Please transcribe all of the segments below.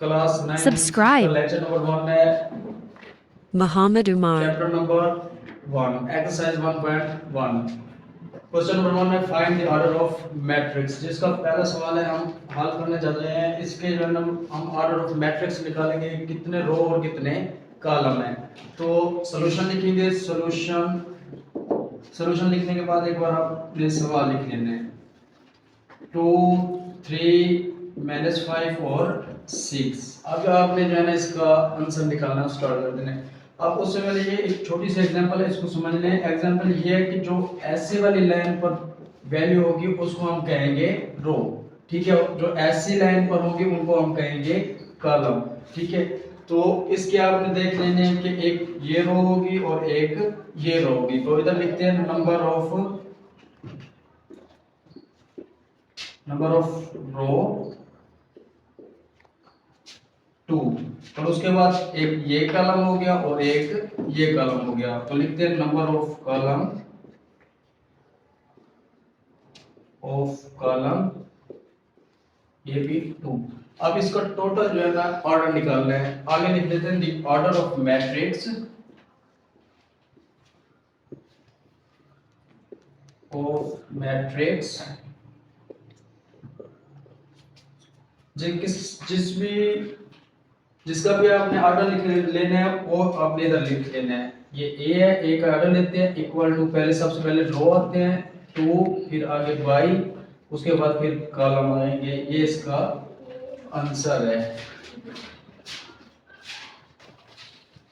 Class 9 का Subscribe. Lecture number 1 है, Muhammad Umar. Chapter number 1, exercise 1.1। Question number 1 में find the order of matrix, जिसका पहला सवाल है हम हल करने जा रहे हैं। इसके जो है ना हम ऑर्डर ऑफ मैट्रिक्स निकालेंगे, कितने रो और कितने कॉलम है। तो सॉल्यूशन लिखेंगे। सॉल्यूशन लिखने के बाद एक बार आप ये सवाल लिख लेना है। 2 3 -5 और 6। अब आपने जो है ना इसका आंसर निकालना स्टार्ट कर देना है। आप उससे पहले ये एक छोटी सी एग्जांपल है, इसको समझ लें। एग्जांपल ये है कि जो ऐसे वाली लाइन पर वैल्यू होगी उसको हम कहेंगे रो, ठीक है। जो ऐसी लाइन पर होगी उनको हम कहेंगे कॉलम, ठीक है। तो इसके आपने देख लेने हैं कि एक ये रो होगी और एक ये रो होगी। तो इधर लिखते हैं नंबर ऑफ रो 2। और उसके बाद एक ये कॉलम हो गया और एक ये कॉलम हो गया। तो लिखते हैं नंबर ऑफ कॉलम ये भी 2। अब इसका टोटल जो है ना ऑर्डर निकालना है। आगे लिख देते हैं द ऑर्डर ऑफ मैट्रिक्स जिसका भी आपने ऑर्डर लिख लेना है वो आपने इधर लिख लेना है। ये ए है, ए का ऑर्डर लेते हैं इक्वल टू, पहले सबसे पहले रो आते हैं 2, फिर आगे बाई, उसके बाद फिर कॉलम आएंगे। ये इसका आंसर है।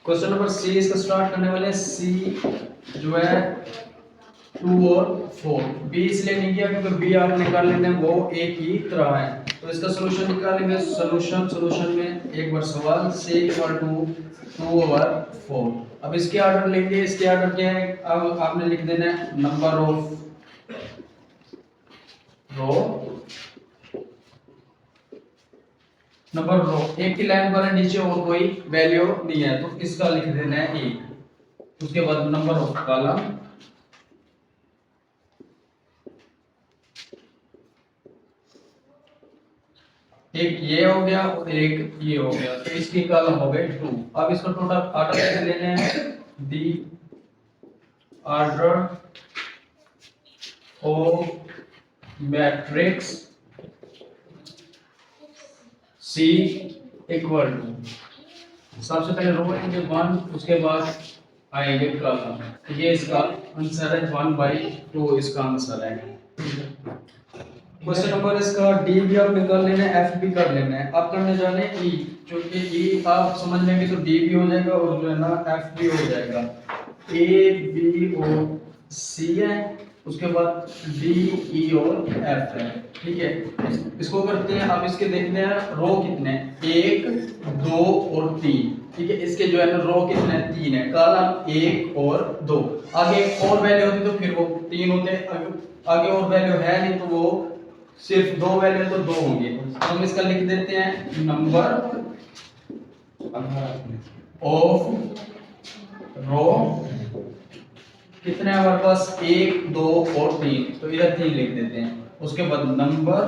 क्वेश्चन नंबर सी इसका स्टार्ट करने वाले हैं। सी जो है 2 और 4। बी इसलिए नहीं किया क्योंकि बी आपने कर लेना है, वो ए की तरह है। तो इसका सॉल्यूशन निकालेंगे। सॉल्यूशन में एक बार सवाल c इक्वल टू 2/4। अब इसके ऑर्डर लेंगे। इसके ऑर्डर क्या है, अब आपने लिख देना है नंबर ऑफ रो एक की लाइन पर है, नीचे और कोई वैल्यू नहीं है तो इसका लिख देना है 1। उसके बाद नंबर ऑफ कॉलम एक ये हो गया और एक ये हो गया, तो इसकी कॉलम हो गए 2। अब इसको टोटल ऑर्डर कैसे लेने हैं। The order of matrix C equal to, सबसे पहले रो आएंगे 1, उसके बाद आएंगे कॉलम। ये इसका आंसर है 1/2 इसका आंसर है। क्वेश्चन नंबर इसका डी भी आप निकाल लेना है, एफ भी कर लेना है। आप करने जाने ई, क्योंकि ई आप समझ लेंगे तो डी भी हो जाएगा और जो है ना एफ भी हो जाएगा। ए बी और सी है, उसके बाद डी ई और एफ है, ठीक है। इसको करते हैं। अब इसके देखते हैं रो कितने, 1 2 और 3, ठीक है। इसके जो है ना रो कितने 3 है, कॉलम 1 और 2। आगे और वैल्यू होती तो फिर वो 3 होते, आगे और वैल्यू है नहीं तो वो सिर्फ 2 वैल्यू तो 2 होंगे। तो हम इसका लिख देते हैं नंबर ऑफ रो कितने हमारे पास 1 2 और 3, तो इधर 3 लिख देते हैं। उसके बाद नंबर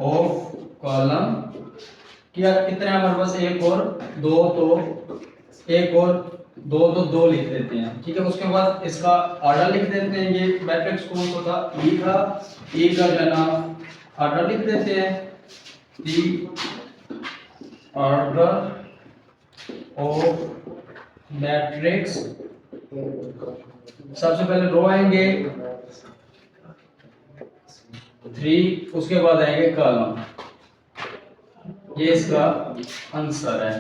ऑफ कॉलम क्या कितने हमारे पास 1 और 2, तो 1 और 2 तो 2 लिख देते हैं, ठीक है। उसके बाद इसका ऑर्डर लिख देते हैं। ये मैट्रिक्स कौन सा था, ई का। ई का जो है ना ऑर्डर लिख देते हैं। दी ऑर्डर ऑफ मैट्रिक्स, सबसे पहले रो आएंगे 3, उसके बाद आएंगे कॉलम। ये इसका आंसर है।